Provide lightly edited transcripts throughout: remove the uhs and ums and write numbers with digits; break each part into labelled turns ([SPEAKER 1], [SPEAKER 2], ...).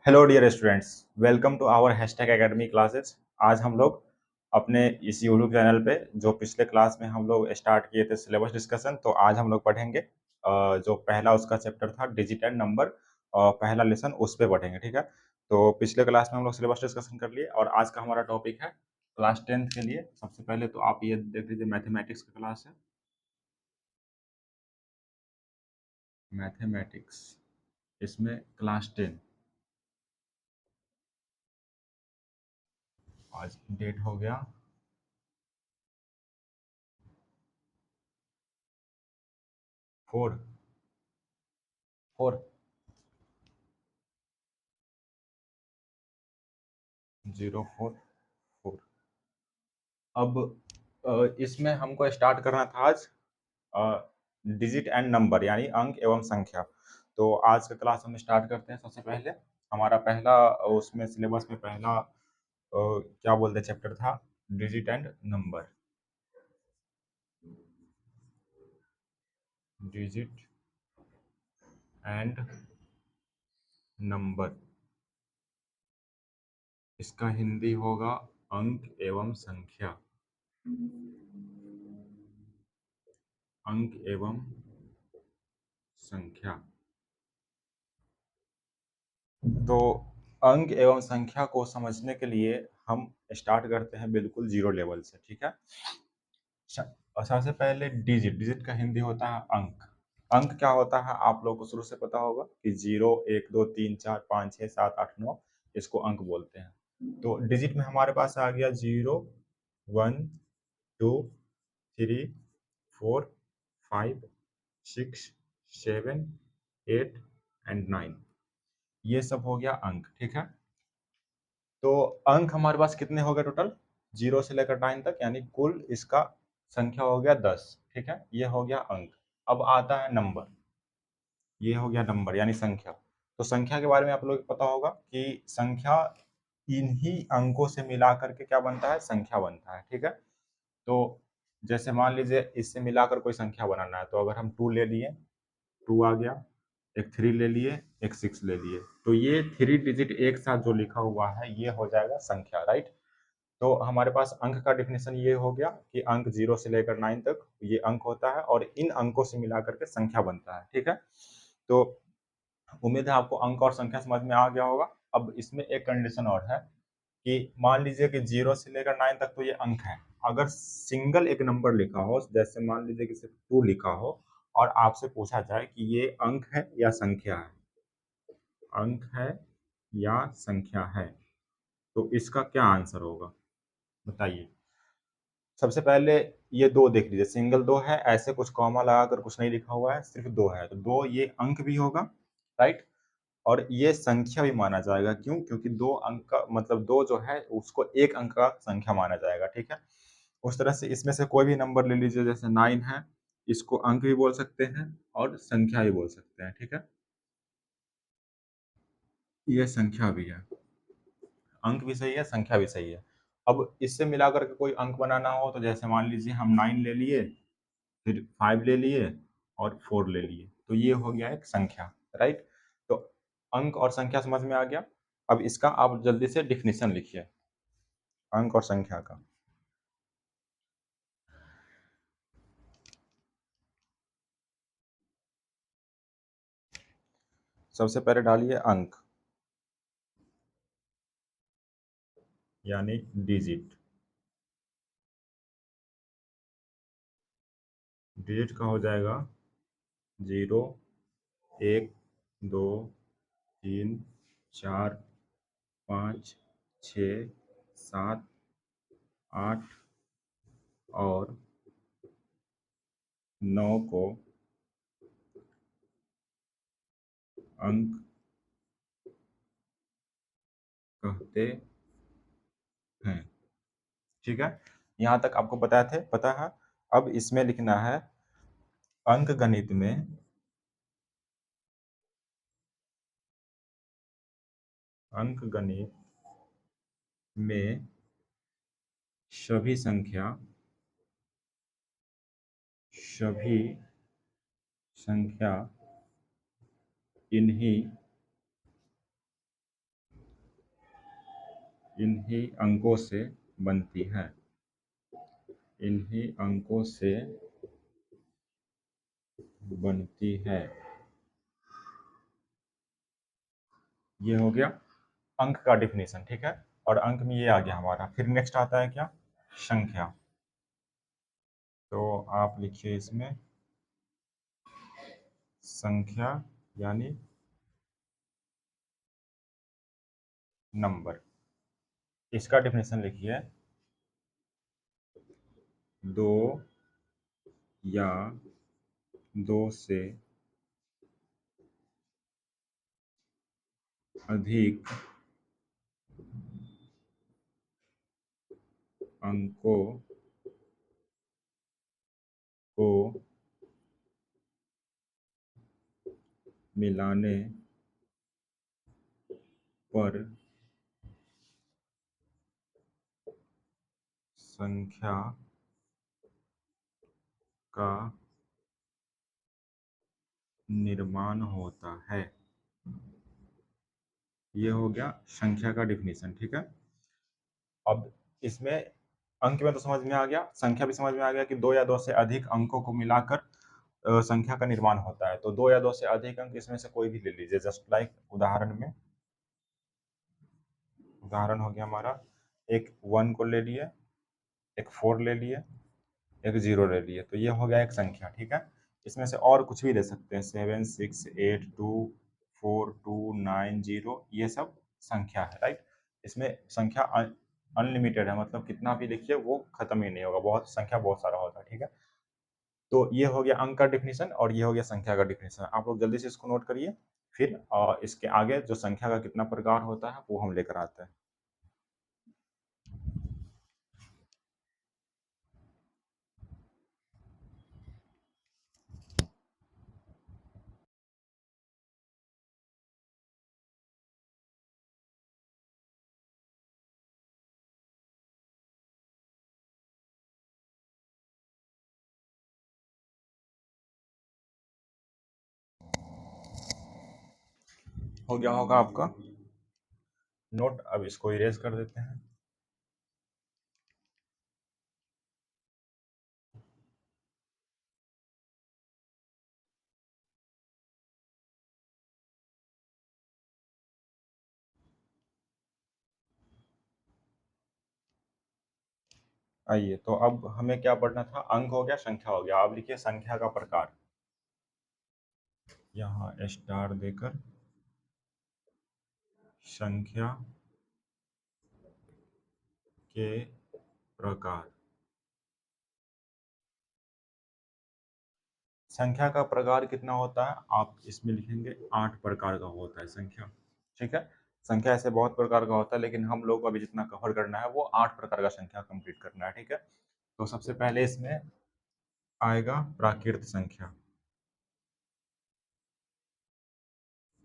[SPEAKER 1] Hello dear students, welcome to our hashtag academy classes. आज हम लोग अपने इस यूट्यूब चैनल पे जो पिछले क्लास में हम लोग स्टार्ट किए थे सिलेबस डिस्कशन, तो आज हम लोग पढ़ेंगे जो पहला उसका चैप्टर था डिजिट एंड नंबर। पहला लेसन उस पे पढ़ेंगे, ठीक है। तो पिछले क्लास में हम लोग सिलेबस डिस्कशन कर लिए और आज का हमारा टॉपिक है क्लास 10th के लिए। सबसे पहले तो आप ये देख लीजिए, मैथमेटिक्स का क्लास है, मैथमेटिक्स। इसमें क्लास 10 आज डेट हो गया 4/4 044। अब इसमें हमको स्टार्ट करना था आज डिजिट एंड नंबर यानी अंक एवं संख्या। तो आज का क्लास हम स्टार्ट करते हैं। सबसे पहले हमारा पहला उसमें सिलेबस में पहला क्या बोलते हैं चैप्टर था digit and number. Digit and number, इसका हिंदी होगा अंक एवं संख्या। अंक एवं संख्या। तो अंक एवं संख्या को समझने के लिए हम स्टार्ट करते हैं बिल्कुल जीरो लेवल से, ठीक है। और सबसे पहले डिजिट, डिजिट का हिंदी होता है अंक। अंक क्या होता है आप लोगों को शुरू से पता होगा कि 0 1 2 3 4 5 6 7 8 9, इसको अंक बोलते हैं। तो डिजिट में हमारे पास आ गया 0 1 2 3 4 5 6 7 8 एंड 9, ये सब हो गया अंक, ठीक है। तो अंक हमारे पास कितने हो गए टोटल, 0 से लेकर 9 तक, यानी कुल इसका संख्या हो गया 10, ठीक है। ये हो गया अंक। अब आता है नंबर, ये हो गया नंबर यानी संख्या। तो संख्या के बारे में आप लोग को पता होगा कि संख्या इन्हीं अंकों से मिला करके क्या बनता है, संख्या बनता है, ठीक है। तो जैसे मान लीजिए इससे मिलाकर कोई संख्या बनाना है, तो अगर हम 2 ले लिए, 2 आ गया, एक 3 ले लिए, एक 6 ले लिए, तो ये 3 डिजिट एक साथ जो लिखा हुआ है ये हो जाएगा संख्या, राइट। तो हमारे पास अंक का डेफिनेशन ये हो गया कि अंक 0 से लेकर 9 तक ये अंक होता है और इन अंकों से मिलाकर के संख्या बनता है, ठीक है। तो उम्मीद है आपको अंक और संख्या समझ में आ गया होगा। अब इसमें एक कंडीशन और है कि मान लीजिए कि 0 से लेकर 9 तक तो ये अंक है। अगर सिंगल एक नंबर लिखा हो, जैसे मान लीजिए कि सिर्फ 2 लिखा हो और आपसे पूछा जाए कि ये अंक है या संख्या है, अंक है या संख्या है, तो इसका क्या आंसर होगा बताइए। सबसे पहले ये 2 देख लीजिए, सिंगल 2 है, ऐसे कुछ कॉमा लगाकर कुछ नहीं लिखा हुआ है, सिर्फ 2 है, तो 2 ये अंक भी होगा, राइट। और ये संख्या भी माना जाएगा, क्यों? क्योंकि 2 अंक का मतलब 2 जो है उसको एक अंक का संख्या माना जाएगा, ठीक है। उस तरह से इसमें से कोई भी नंबर ले लीजिए, जैसे 9 है, इसको अंक भी बोल सकते हैं और संख्या भी बोल सकते हैं, ठीक है। ये संख्या भी है, अंक भी सही है, संख्या भी सही है। अब इससे मिलाकर के कोई अंक बनाना हो, तो जैसे मान लीजिए हम 9 ले लिए, फिर 5 ले लिए और 4 ले लिए, तो ये हो गया एक संख्या, राइट। तो अंक और संख्या समझ में आ गया। अब इसका आप जल्दी से डिफिनीशन लिखिए अंक और संख्या का। सबसे पहले डालिए अंक यानी डिजिट। डिजिट का हो जाएगा 0 1 2 3 4 5 6 7 8 और 9 को अंक कहते हैं, ठीक है। यहाँ तक आपको पता है। अब इसमें लिखना है अंक गणित में, अंक गणित में सभी संख्या, सभी संख्या इन्हीं इन्हीं अंकों से बनती है। इन्हीं अंकों से बनती है। ये हो गया अंक का डिफिनेशन, ठीक है। और अंक में ये आ गया हमारा। फिर नेक्स्ट आता है क्या? संख्या। तो आप लिखिए इसमें संख्या यानी नंबर। इसका डिफिनेशन लिखिए, दो या दो से अधिक अंकों को मिलाने पर संख्या का निर्माण होता है। ये हो गया संख्या का डिफिनेशन, ठीक है। अब इसमें अंक में तो समझ में आ गया, संख्या भी समझ में आ गया कि दो या दो से अधिक अंकों को मिलाकर संख्या का निर्माण होता है। तो दो या दो से अधिक अंक, इसमें से कोई भी ले लीजिए। जस्ट लाइक उदाहरण में, उदाहरण हो गया हमारा, एक 1 को ले लिए, एक 4 ले लिए, एक 0 ले लिए। तो ये हो गया एक संख्या, ठीक है। इसमें से और कुछ भी ले सकते हैं, 7 6 8 2 4 2 9 0, ये सब संख्या है, राइट। इसमें संख्या अनलिमिटेड है, मतलब कितना भी लिखिए वो खत्म ही नहीं होगा, बहुत संख्या बहुत सारा होता है, ठीक है। तो ये हो गया अंक का डिफिनेशन और ये हो गया संख्या का डिफिनेशन। आप लोग जल्दी से इसको नोट करिए। फिर इसके आगे जो संख्या का कितना प्रकार होता है वो हम लेकर आते हैं। हो गया होगा आपका नोट। अब इसको इरेज कर देते हैं। आइए, तो अब हमें क्या पढ़ना था? अंक हो गया, संख्या हो गया। अब लिखिए संख्या का प्रकार, यहाँ स्टार देकर संख्या के प्रकार। संख्या का प्रकार कितना होता है? आप इसमें लिखेंगे 8 प्रकार का होता है संख्या, ठीक है। संख्या ऐसे बहुत प्रकार का होता है, लेकिन हम लोग को अभी जितना कवर करना है वो 8 प्रकार का संख्या कंप्लीट करना है, ठीक है। तो सबसे पहले इसमें आएगा प्राकृत संख्या।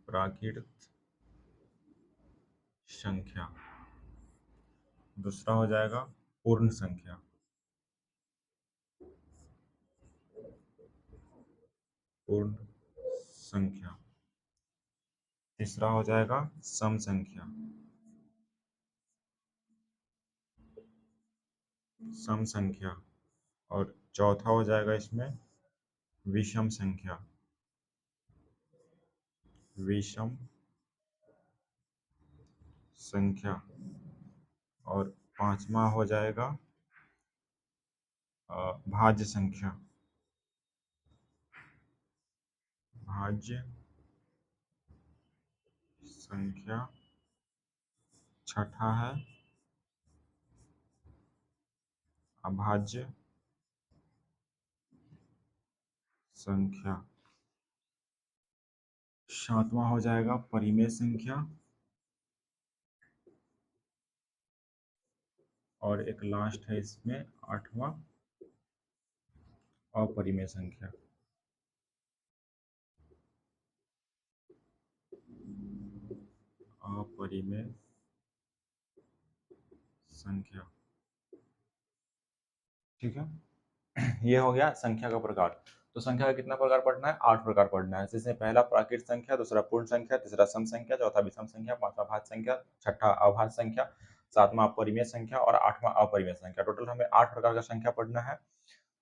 [SPEAKER 1] प्राकृत संख्या। दूसरा हो जाएगा पूर्ण संख्या। पूर्ण संख्या। तीसरा हो जाएगा सम संख्या। सम संख्या। और चौथा हो जाएगा इसमें विषम संख्या। विषम संख्या। और पांचवा हो जाएगा भाज्य संख्या। भाज्य संख्या। छठा है अभाज्य संख्या। सातवां हो जाएगा परिमेय संख्या। और एक लास्ट है इसमें आठवां, अपरिमेय संख्या। अपरिमेय संख्या, ठीक है। ये हो गया संख्या का प्रकार। तो संख्या का कितना प्रकार पढ़ना है? 8 प्रकार पढ़ना है, जिसमें पहला प्राकृत संख्या, दूसरा पूर्ण संख्या, तीसरा सम संख्या, चौथा विषम संख्या, पांचवा भाज्य संख्या, छठा अभाज्य संख्या, सातवां अपरिमेय संख्या और आठवां अपरिमेय संख्या। टोटल हमें 8 प्रकार का संख्या पढ़ना है।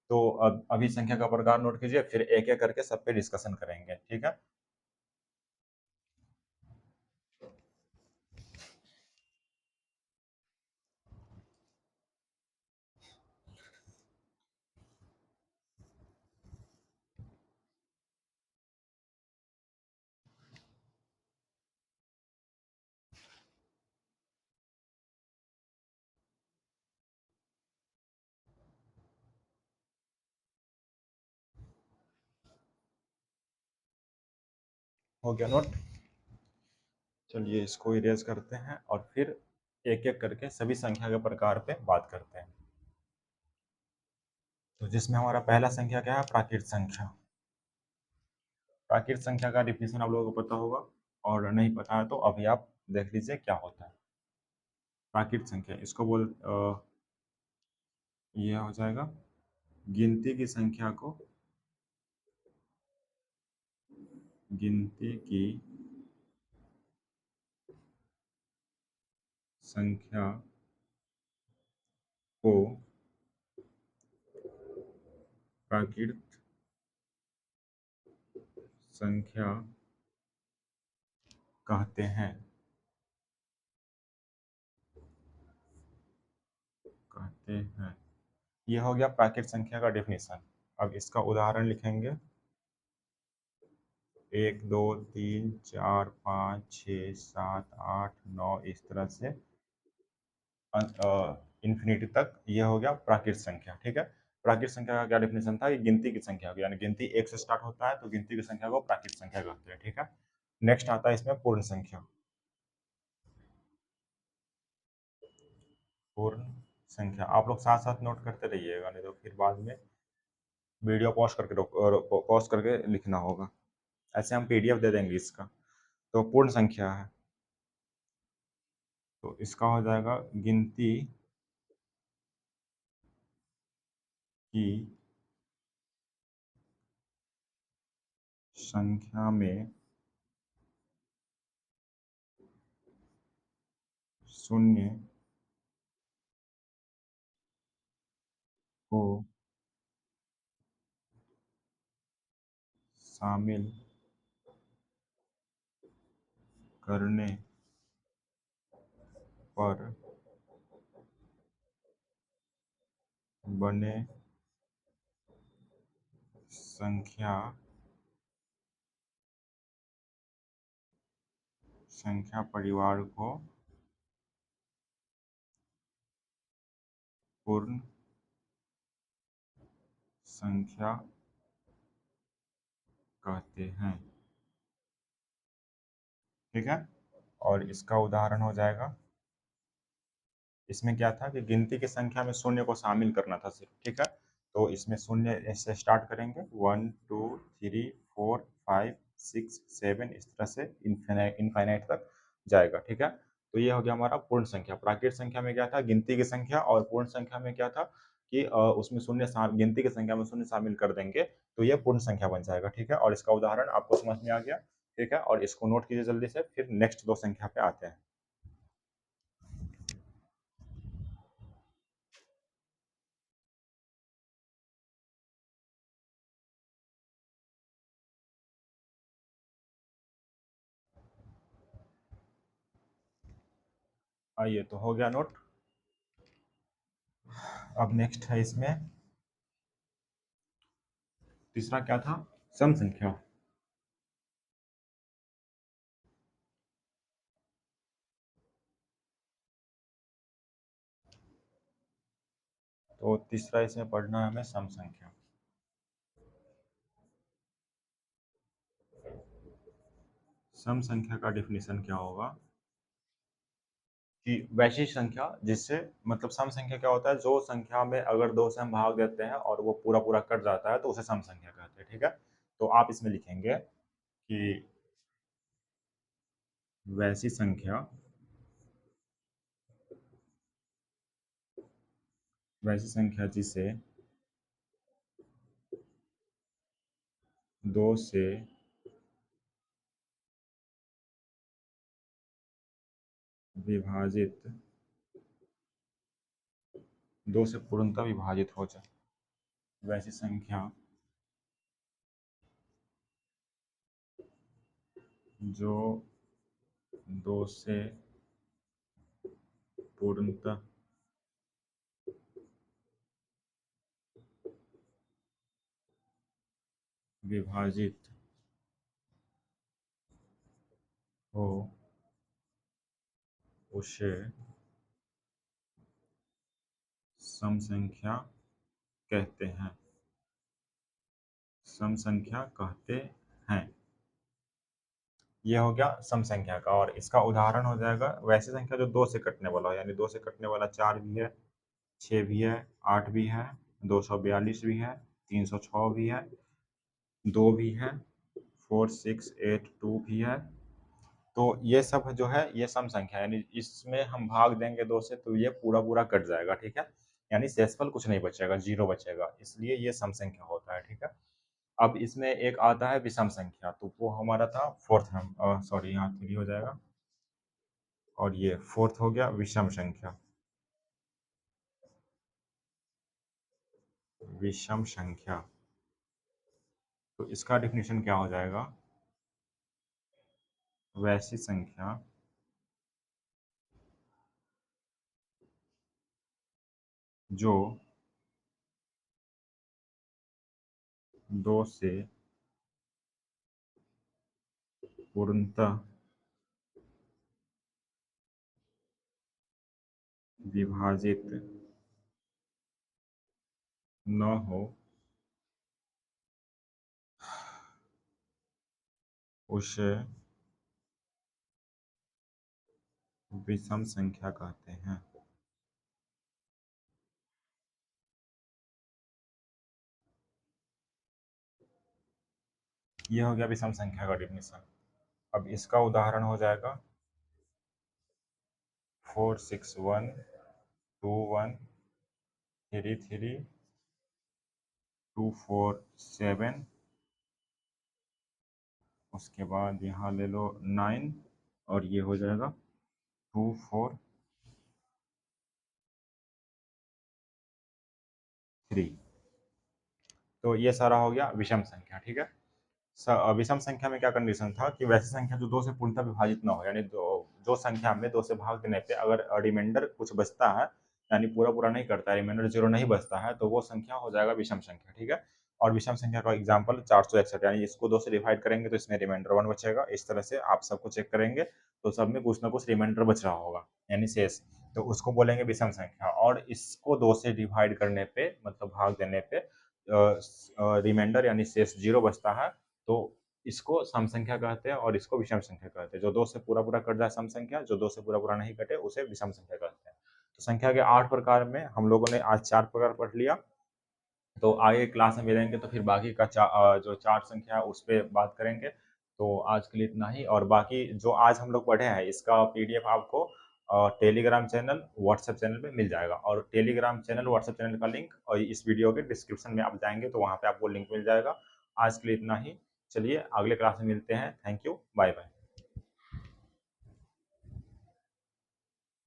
[SPEAKER 1] तो अब अभी संख्या का प्रकार नोट कीजिए, फिर एक-एक करके सब पे डिस्कशन करेंगे, ठीक है? हो गया नोट? चलिए इसको इरेज करते हैं और फिर एक-एक करके सभी संख्या के प्रकार पे बात करते हैं। तो जिसमें हमारा पहला संख्या क्या है? प्राकृत संख्या। प्राकृत संख्या का डेफिनेशन आप लोगों को पता होगा, और नहीं पता है तो अभी आप देख लीजिए क्या होता है। प्राकृत संख्या इसको ये हो जाएगा गिनती की संख्या को, गिनती की संख्या को प्राकृत संख्या कहते हैं, कहते हैं। ये हो गया प्राकृत संख्या का डेफिनेशन। अब इसका उदाहरण लिखेंगे। 1 2 3 4 5 6 7 8 9 इस तरह से इन्फिनिटी तक। ये हो गया प्राकृत संख्या, ठीक है? प्राकृत संख्या का क्या डेफिनेशन था? कि गिनती की संख्या होगी, यानी गिनती 1 से स्टार्ट होता है तो गिनती की संख्या को प्राकृत संख्या कहते हैं, ठीक है? नेक्स्ट आता है इसमें पूर्ण संख्या। पूर्ण संख्या आप लोग साथ साथ नोट करते रहिएगा, नहीं तो फिर बाद में वीडियो पॉज करके पॉज करके लिखना होगा। ऐसे हम पीडीएफ दे देंगे इसका। तो पूर्ण संख्या है, तो इसका हो जाएगा गिनती की संख्या में शून्य को शामिल करने पर बने संख्या परिवार को पूर्ण संख्या कहते हैं, ठीक है? और इसका उदाहरण हो जाएगा, इसमें क्या था कि गिनती की संख्या में शून्य को शामिल करना था सिर्फ, ठीक है? तो इसमें शून्य से स्टार्ट करेंगे, 1 2 3 4 5 6 7 इस तरह से इनफाइनाइट तक जाएगा, ठीक है? तो ये हो गया हमारा पूर्ण संख्या। प्राकृत संख्या में क्या था? गिनती की संख्या। और पूर्ण संख्या में क्या था कि उसमें गिनती की संख्या में शून्य शामिल कर देंगे तो ये पूर्ण संख्या बन जाएगा, ठीक है? और इसका उदाहरण आपको समझ में आ गया, ठीक है? और इसको नोट कीजिए जल्दी से, फिर नेक्स्ट दो संख्या पे आते हैं। आइए, तो हो गया नोट। अब नेक्स्ट है इसमें तीसरा क्या था? सम संख्या। तो तीसरा इसमें पढ़ना है हमें सम संख्या। सम संख्या का डेफिनेशन क्या होगा कि वैसी संख्या जिससे, मतलब सम संख्या क्या होता है? जो संख्या में अगर दो से हम भाग देते हैं और वो पूरा पूरा कट जाता है तो उसे सम संख्या कहते हैं, ठीक है? तो आप इसमें लिखेंगे कि वैसी संख्या, वैसी संख्या जिसे दो से विभाजित 2 से पूर्णतः विभाजित हो जाए वैसी संख्या जो 2 से पूर्णतः विभाजित हो उसे सम संख्या कहते हैं। सम संख्या कहते हैं। ये हो गया सम संख्या का, और इसका उदाहरण हो जाएगा वैसी संख्या जो 2 से कटने वाला हो, यानी 2 से कटने वाला 4 भी है, 6 भी है, 8 भी है, 242 भी है, 306 भी है, 2 भी है, 4, 6, 8, 2 भी है। तो ये सब जो है ये सम संख्या है, यानी इसमें हम भाग देंगे 2 से तो ये पूरा पूरा कट जाएगा, ठीक है। यानी शेषफल कुछ नहीं बचेगा, जीरो बचेगा, इसलिए ये सम संख्या होता है, ठीक है। अब इसमें एक आता है विषम संख्या, तो वो हमारा था फोर्थ, हम सॉरी यहाँ 3 हो जाएगा, और ये फोर्थ हो गया विषम संख्या। विषम संख्या, तो इसका डेफिनेशन क्या हो जाएगा? वैसी संख्या जो 2 से पूर्णतः विभाजित न हो उसे विषम संख्या कहते हैं। ये हो गया विषम संख्या का डेफिनेशन। अब इसका उदाहरण हो जाएगा 4, 6, 1, 2, 1, 3, 3, 2, 4, 7, उसके बाद यहाँ ले लो 9, और ये हो जाएगा 2, 4, 3। तो ये सारा हो गया विषम संख्या, ठीक है। विषम संख्या में क्या कंडीशन था कि वैसी संख्या जो 2 से पूर्णतः विभाजित ना हो, यानी जो संख्या में 2 से भाग देने पे अगर रिमाइंडर कुछ बचता है, यानी पूरा पूरा नहीं करता है, रिमाइंडर 0 नहीं बचता है, तो वो संख्या हो जाएगा विषम संख्या, ठीक है। और विषम संख्या का एग्जाम्पल 461, यानी इसको 2 से डिवाइड करेंगे तो इसमें रिमाइंडर 1 बचेगा। इस तरह से आप सबको चेक करेंगे तो सब में कुछ ना कुछ रिमाइंडर बच रहा होगा, यानी शेष, तो उसको बोलेंगे विषम संख्या। और इसको 2 से डिवाइड करने पे, मतलब भाग देने पे रिमाइंडर यानी शेष 0 बचता है, तो इसको सम संख्या कहते हैं, और इसको विषम संख्या कहते हैं। जो 2 से पूरा पूरा कट जाए सम संख्या, जो 2 से पूरा पूरा नहीं कटे उसे विषम संख्या कहते हैं। तो संख्या के 8 प्रकार में हम लोगों ने आज 4 प्रकार पढ़ लिया। तो आगे क्लास में मिलेंगे तो फिर बाकी का जो 4 संख्या है उस पे बात करेंगे। तो आज के लिए इतना ही, और बाकी जो आज हम लोग पढ़े हैं इसका पीडीएफ आपको टेलीग्राम चैनल, व्हाट्सएप चैनल पे मिल जाएगा। और टेलीग्राम चैनल, व्हाट्सएप चैनल का लिंक और इस वीडियो के डिस्क्रिप्शन में आप जाएंगे तो वहाँ पे आपको लिंक मिल जाएगा। आज के लिए इतना ही, चलिए अगले क्लास में मिलते हैं। Thank you, bye bye.